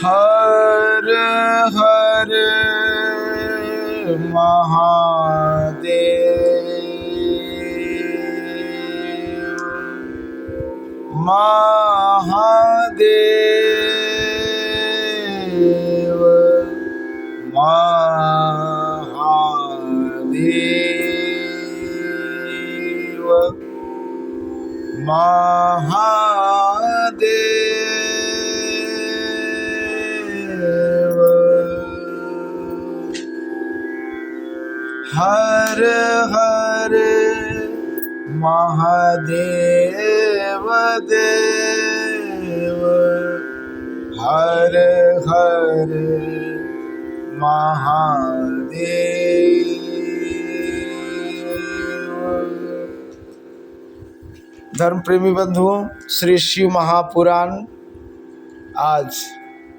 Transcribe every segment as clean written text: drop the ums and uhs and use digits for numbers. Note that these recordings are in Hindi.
हर हर महादेव महादेव महादेव महादेव। हर हर महादेव देव हर हर महादेव। धर्म प्रेमी बंधुओं, श्री शिव महापुराण आज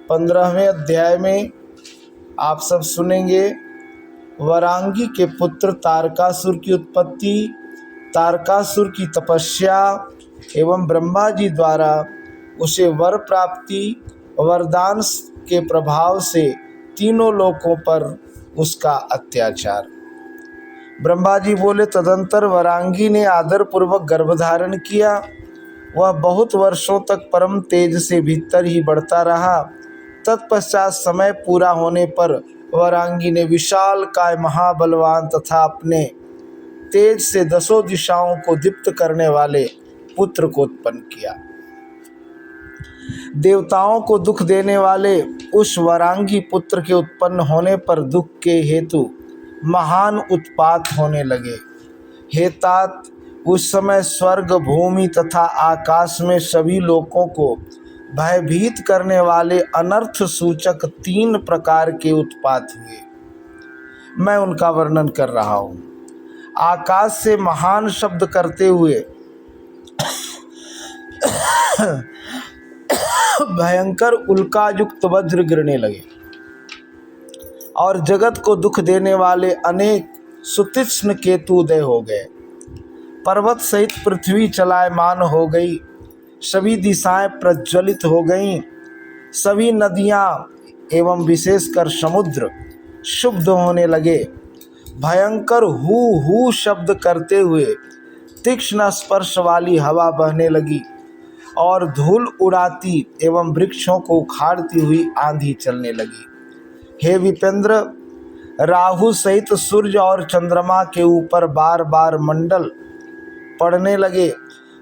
15वें अध्याय में आप सब सुनेंगे। वरांगी के पुत्र तारकासुर की उत्पत्ति, तारकासुर की तपस्या एवं ब्रह्मा जी द्वारा उसे वर प्राप्ति, वरदान के प्रभाव से तीनों लोकों पर उसका अत्याचार। ब्रह्मा जी बोले, तदंतर वरांगी ने आदर पूर्वक गर्भधारण किया। वह बहुत वर्षों तक परम तेज से भीतर ही बढ़ता रहा। तत्पश्चात समय पूरा होने पर वरांगी ने विशाल काय महाबलवान तथा अपने तेज से 10 दिशाओं को दीप्त करने वाले पुत्र को उत्पन्न किया। देवताओं को दुख देने वाले उस वरांगी पुत्र के उत्पन्न होने पर दुख के हेतु महान उत्पात होने लगे। हे तात, उस समय स्वर्ग, भूमि तथा आकाश में सभी लोकों को भयभीत करने वाले अनर्थ सूचक 3 प्रकार के उत्पात हुए। मैं उनका वर्णन कर रहा हूँ। आकाश से महान शब्द करते हुए भयंकर उल्कायुक्त वज्र गिरने लगे और जगत को दुख देने वाले अनेक सुतीक्ष्ण केतु उदय हो गए। पर्वत सहित पृथ्वी चलायमान हो गई, सभी दिशाएं प्रज्वलित हो गईं, सभी नदियां एवं विशेषकर समुद्र शुद्ध होने लगे। भयंकर हू हू शब्द करते हुए तीक्ष्ण स्पर्श वाली हवा बहने लगी और धूल उड़ाती एवं वृक्षों को उखाड़ती हुई आंधी चलने लगी। हे विपेंद्र, राहु सहित सूर्य और चंद्रमा के ऊपर बार बार मंडल पड़ने लगे,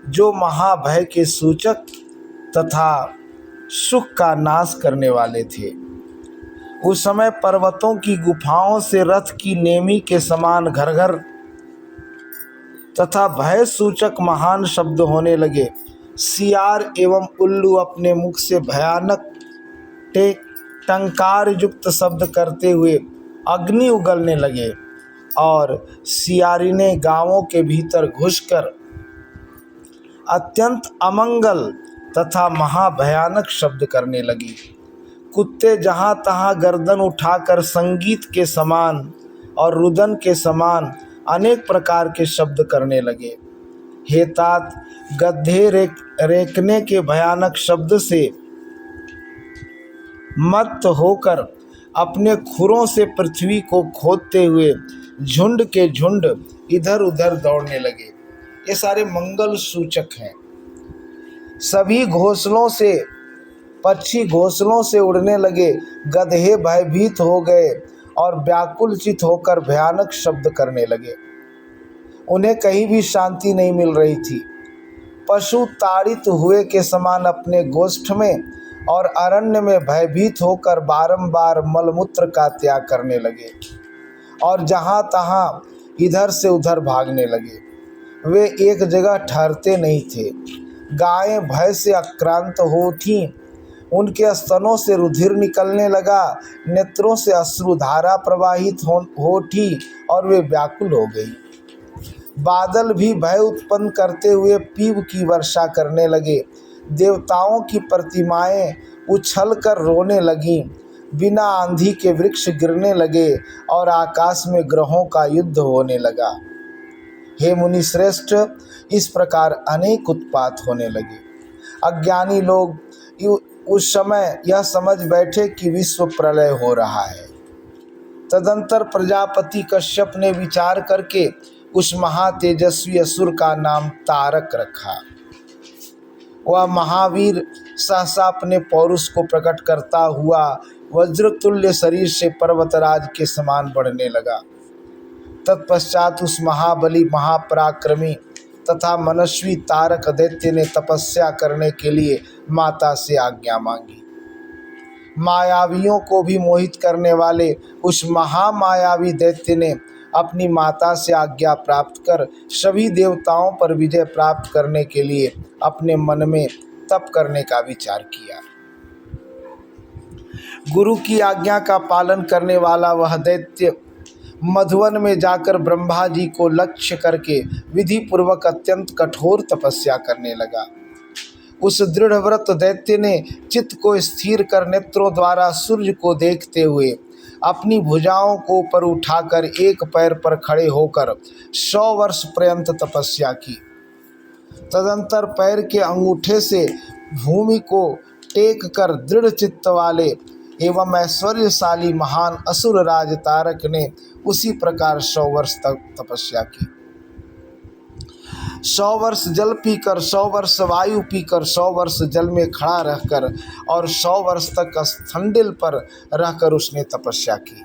जो महाभय के सूचक तथा सुख का नाश करने वाले थे। उस समय पर्वतों की गुफाओं से रथ की नेमी के समान घर घर तथा भय सूचक महान शब्द होने लगे। सियार एवं उल्लू अपने मुख से भयानक टंकार युक्त शब्द करते हुए अग्नि उगलने लगे और सियारिने गांवों के भीतर घुसकर अत्यंत अमंगल तथा महाभयानक शब्द करने लगी। कुत्ते जहाँ तहाँ गर्दन उठाकर संगीत के समान और रुदन के समान अनेक प्रकार के शब्द करने लगे। हे तात, गड्ढे रेखने के भयानक शब्द से मत्त होकर अपने खुरों से पृथ्वी को खोदते हुए झुंड के झुंड इधर उधर दौड़ने लगे। ये सारे मंगल सूचक हैं। सभी घोंसलों से पक्षी घोंसलों से उड़ने लगे। गधे भयभीत हो गए और व्याकुलचित होकर भयानक शब्द करने लगे। उन्हें कहीं भी शांति नहीं मिल रही थी। पशु ताड़ित हुए के समान अपने गोष्ठ में और अरण्य में भयभीत होकर बारंबार मलमूत्र का त्याग करने लगे और जहाँ तहाँ इधर से उधर भागने लगे। वे एक जगह ठहरते नहीं थे। गायें भय से आक्रांत हो उठीं, उनके स्तनों से रुधिर निकलने लगा, नेत्रों से अश्रुधारा प्रवाहित हो उठी और वे व्याकुल हो गई। बादल भी भय उत्पन्न करते हुए पीव की वर्षा करने लगे। देवताओं की प्रतिमाएं उछलकर रोने लगीं। बिना आंधी के वृक्ष गिरने लगे और आकाश में ग्रहों का युद्ध होने लगा। हे मुनि श्रेष्ठ, इस प्रकार अनेक उत्पात होने लगे। अज्ञानी लोग उस समय यह समझ बैठे कि विश्व प्रलय हो रहा है। तदंतर प्रजापति कश्यप ने विचार करके उस महातेजस्वी असुर का नाम तारक रखा। वह महावीर सहसा अपने पौरुष को प्रकट करता हुआ वज्रतुल्य शरीर से पर्वतराज के समान बढ़ने लगा। तत्पश्चात उस महाबली महापराक्रमी तथा मनस्वी तारक दैत्य ने तपस्या करने के लिए माता से आज्ञा मांगी। मायावियों को भी मोहित करने वाले उस महामायावी दैत्य ने अपनी माता से आज्ञा प्राप्त कर सभी देवताओं पर विजय प्राप्त करने के लिए अपने मन में तप करने का विचार किया। गुरु की आज्ञा का पालन करने वाला वह दैत्य मधुवन में जाकर ब्रह्मा जी को लक्ष्य करके विधि पूर्वक अत्यंत कठोर तपस्या करने लगा। उस दृढ़ व्रत दैत्य ने चित्त को स्थिर कर नेत्रों द्वारा सूर्य को देखते हुए अपनी भुजाओं को ऊपर उठाकर एक पैर पर खड़े होकर 100 वर्ष पर्यंत तपस्या की। तदंतर पैर के अंगूठे से भूमि को टेक कर दृढ़ चित्त वाले एवं ऐश्वर्यशाली महान असुर राज तारक ने उसी प्रकार 100 वर्ष तक तपस्या की। 100 वर्ष जल पीकर, 100 वर्ष वायु पीकर, 100 वर्ष जल में खड़ा रहकर और 100 वर्ष तक स्थंडिल पर रहकर उसने तपस्या की।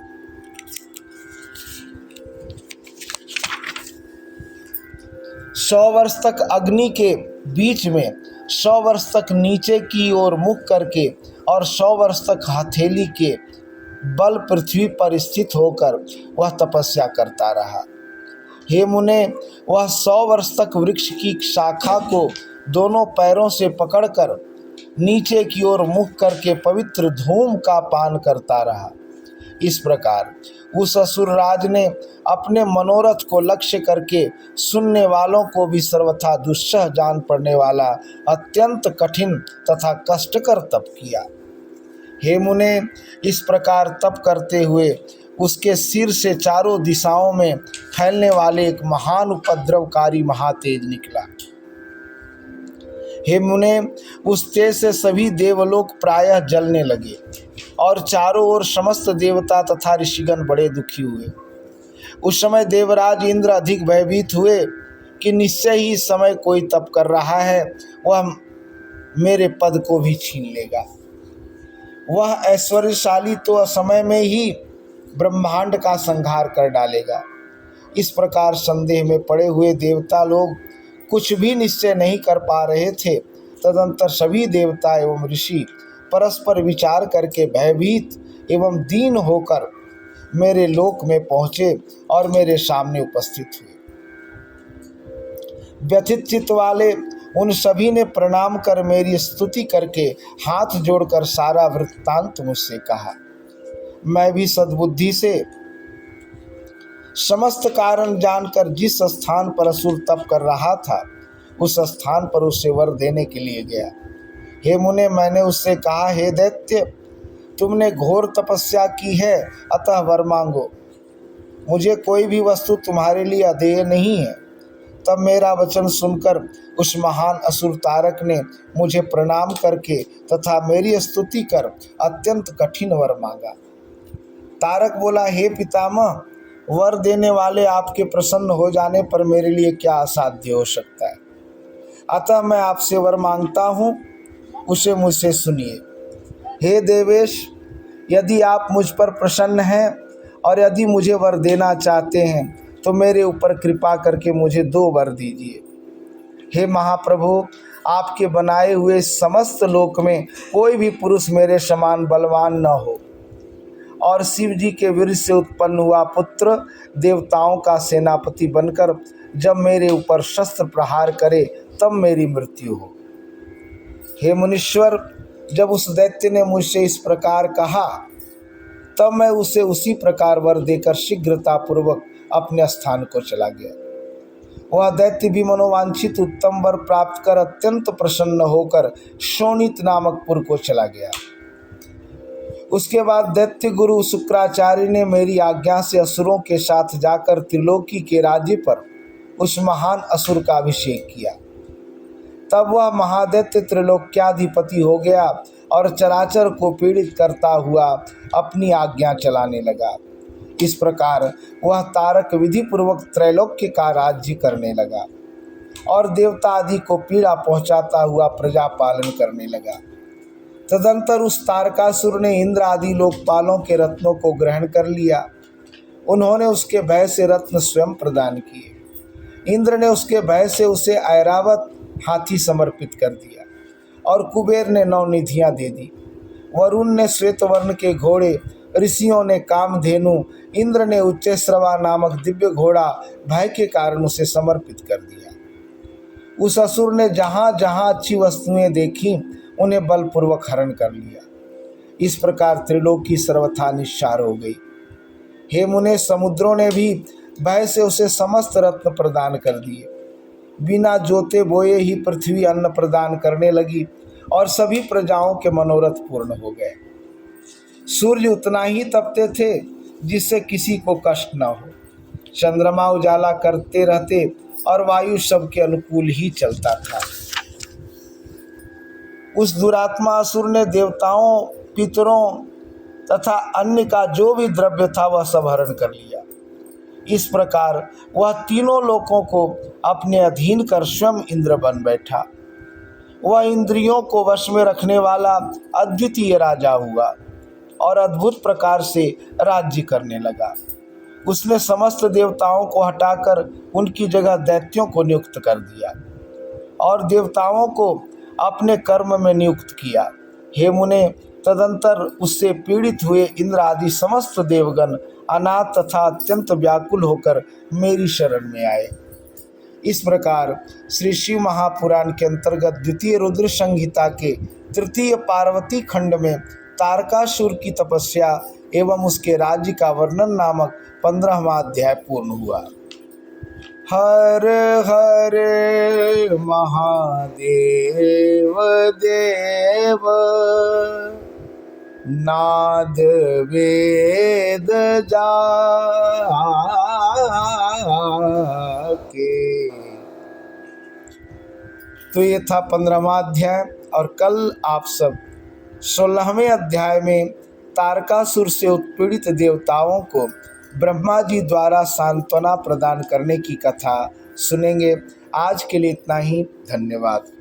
100 वर्ष तक अग्नि के बीच में, 100 वर्ष तक नीचे की ओर मुख करके और 100 वर्ष तक हथेली के बल पृथ्वी पर स्थित होकर वह तपस्या करता रहा। हे मुने, वह 100 वर्ष तक वृक्ष की शाखा को दोनों पैरों से पकड़कर नीचे की ओर मुख करके पवित्र धूम का पान करता रहा। इस प्रकार उस असुरराज ने अपने मनोरथ को लक्ष्य करके सुनने वालों को भी सर्वथा दुस्सह जान पड़ने वाला अत्यंत कठिन तथा कष्टकर तप किया। हे मुने, इस प्रकार तप करते हुए उसके सिर से चारों दिशाओं में फैलने वाले एक महान उपद्रवकारी महातेज निकला। हे मुने, उस तेज से सभी देवलोक प्रायः जलने लगे और चारों ओर समस्त देवता तथा ऋषिगण बड़े दुखी हुए। उस समय देवराज इंद्र अधिक भयभीत हुए कि निश्चय ही इस समय कोई तप कर रहा है, वह मेरे पद को भी छीन लेगा। वह ऐश्वर्यशाली तो असमय में ही ब्रह्मांड का संहार कर डालेगा। इस प्रकार संदेह में पड़े हुए देवता लोग कुछ भी निश्चय नहीं कर पा रहे थे। तदंतर सभी देवता एवं ऋषि परस्पर विचार करके भयभीत एवं दीन होकर मेरे लोक में पहुँचे और मेरे सामने उपस्थित हुए। व्यथित चित्त वाले उन सभी ने प्रणाम कर मेरी स्तुति करके हाथ जोड़कर सारा वृत्तांत मुझसे कहा। मैं भी सद्बुद्धि से समस्त कारण जानकर जिस स्थान पर असुर तप कर रहा था उस स्थान पर उसे वर देने के लिए गया। हे मुने, मैंने उससे कहा, हे दैत्य, तुमने घोर तपस्या की है, अतः वर मांगो। मुझे कोई भी वस्तु तुम्हारे लिए अदेय नहीं है। तब मेरा वचन सुनकर उस महान असुर तारक ने मुझे प्रणाम करके तथा मेरी स्तुति कर अत्यंत कठिन वर मांगा। तारक बोला, हे पितामह, वर देने वाले आपके प्रसन्न हो जाने पर मेरे लिए क्या असाध्य हो सकता है। अतः मैं आपसे वर मांगता हूँ, उसे मुझसे सुनिए। हे देवेश, यदि आप मुझ पर प्रसन्न हैं और यदि मुझे वर देना चाहते हैं तो मेरे ऊपर कृपा करके मुझे 2 वर दीजिए। हे महाप्रभु, आपके बनाए हुए समस्त लोक में कोई भी पुरुष मेरे समान बलवान न हो और शिव जी के वीर से उत्पन्न हुआ पुत्र देवताओं का सेनापति बनकर जब मेरे ऊपर शस्त्र प्रहार करे तब मेरी मृत्यु हो। हे मुनीश्वर, जब उस दैत्य ने मुझसे इस प्रकार कहा तब मैं उसे उसी प्रकार वर देकर शीघ्रतापूर्वक अपने स्थान को चला गया। वह दैत्य भी मनोवांछित उत्तम वर प्राप्त कर अत्यंत प्रसन्न होकर शोणित नामक पुर को चला गया। उसके बाद दैत्य गुरु शुक्राचार्य ने मेरी आज्ञा से असुरों के साथ जाकर त्रिलोकी के राज्य पर उस महान असुर का अभिषेक किया। तब वह महादैत्य त्रिलोक्याधिपति हो गया और चराचर को पीड़ित करता हुआ अपनी आज्ञा चलाने लगा। इस प्रकार वह तारक विधि पूर्वक त्रैलोक्य का राज्य करने लगा और देवता आदि को पीड़ा पहुंचाता हुआ प्रजा पालन करने लगा। तदंतर उस तारकासुर ने इंद्र आदि लोकपालों के रत्नों को ग्रहण कर लिया। उन्होंने उसके भय से रत्न स्वयं प्रदान किए। इंद्र ने उसके भय से उसे ऐरावत हाथी समर्पित कर दिया और कुबेर ने 9 निधियां दे दी। वरुण ने श्वेत वर्ण के घोड़े, ऋषियों ने कामधेनु, इंद्र ने उच्चैश्रवा नामक दिव्य घोड़ा भय के कारण उसे समर्पित कर दिया। उस असुर ने जहाँ जहाँ अच्छी वस्तुएं देखी उन्हें बलपूर्वक हरण कर लिया। इस प्रकार त्रिलोकी सर्वथा निस्सार हो गई। हे मुने, समुद्रों ने भी भय से उसे समस्त रत्न प्रदान कर दिए। बिना जोते बोए ही पृथ्वी अन्न प्रदान करने लगी और सभी प्रजाओं के मनोरथ पूर्ण हो गए। सूर्य उतना ही तपते थे जिससे किसी को कष्ट न हो। चंद्रमा उजाला करते रहते और वायु सबके अनुकूल ही चलता था। उस दुरात्मा असुर ने देवताओं, पितरों तथा अन्य का जो भी द्रव्य था वह सब हरण कर लिया। इस प्रकार वह तीनों लोकों को अपने अधीन कर स्वयं इंद्र बन बैठा। वह इंद्रियों को वश में रखने वाला अद्वितीय राजा हुआ और अद्भुत प्रकार से राज्य करने लगा। उसने समस्त देवताओं को हटाकर उनकी जगह दैत्यों को नियुक्त कर दिया और देवताओं को अपने कर्म में नियुक्त किया। हे मुने, तदंतर उससे पीड़ित हुए इंद्र आदि समस्त देवगण अनाथ तथा अत्यंत व्याकुल होकर मेरी शरण में आए। इस प्रकार श्री शिव महापुराण के अंतर्गत द्वितीय रुद्र संहिता के तृतीय पार्वती खंड में तारकासुर की तपस्या एवं उसके राज्य का वर्णन नामक 15वां अध्याय पूर्ण हुआ। हर हर महादेव देव, नाद वेद जाके। तो ये था 15वां अध्याय और कल आप सब 16वें अध्याय में तारकासुर से उत्पीड़ित देवताओं को ब्रह्मा जी द्वारा सांत्वना प्रदान करने की कथा सुनेंगे। आज के लिए इतना ही। धन्यवाद।